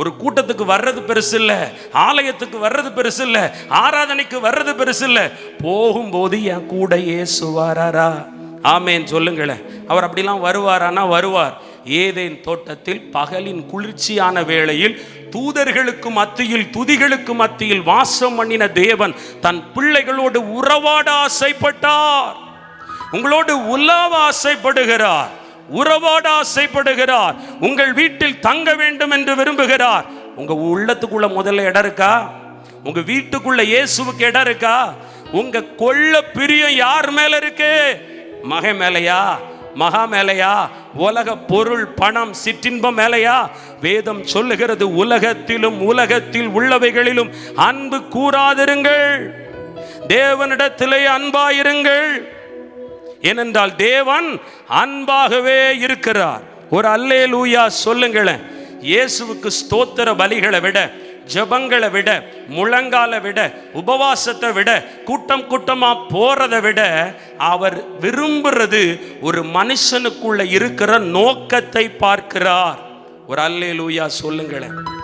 ஒரு கூட்டத்துக்கு வர்றது பெருசு இல்ல, ஆலயத்துக்கு வர்றது பெருசு இல்ல, ஆராதனைக்கு வர்றது பெருசு இல்ல, போகும்போது என் கூட இயேசு வராரா? ஆமேன் சொல்லுங்களேன். அவர் அப்படிலாம் வருவாரானா வருவார். ஏதேன் தோட்டத்தில் பகலின் குளிர்ச்சியான வேளையில் தூதர்களுக்கு மத்தியில் துதிகளுக்கு மத்தியில் வாசம் பண்ணின தேவன் தன் பிள்ளைகளோடு உறவாட ஆசைப்பட்டார். உங்களோடு உலாவ ஆசைப்படுகிறார், உறவாட ஆசைப்படுகிறார், உங்கள் வீட்டில் தங்க வேண்டும் என்று விரும்புகிறார். உங்க உள்ளத்துக்குள்ள முதல்ல இடம் இருக்கா? உங்க வீட்டுக்குள்ள இயேசுவுக்கு இடம் இருக்கா? உங்க கொள்ள பிரியம் யார் மேல இருக்கு? மகன் மேலையா, மகா மேலையா, உலக பொருள் பணம் சிற்றின்பம் மேலையா? வேதம் சொல்லுகிறது, உலகத்திலும் உலகத்தில் உள்ளவைகளிலும் அன்பு கூறாதிருங்கள், தேவனிடத்திலே அன்பாயிருங்கள். ஏனென்றால் தேவன் அன்பாகவே இருக்கிறார். ஒரு அல்லேலூயா சொல்லுங்களேன். இயேசுவுக்கு ஸ்தோத்திர பலிகளை விட, ஜெபங்களை விட, முழங்கால விட, உபவாசத்தை விட, கூட்டம் கூட்டமா போறதை விட அவர் விரும்புறது ஒரு மனுஷனுக்குள்ள இருக்கிற நோக்கத்தை பார்க்கிறார். ஒரு அல்லேலூயா சொல்லுங்களேன்.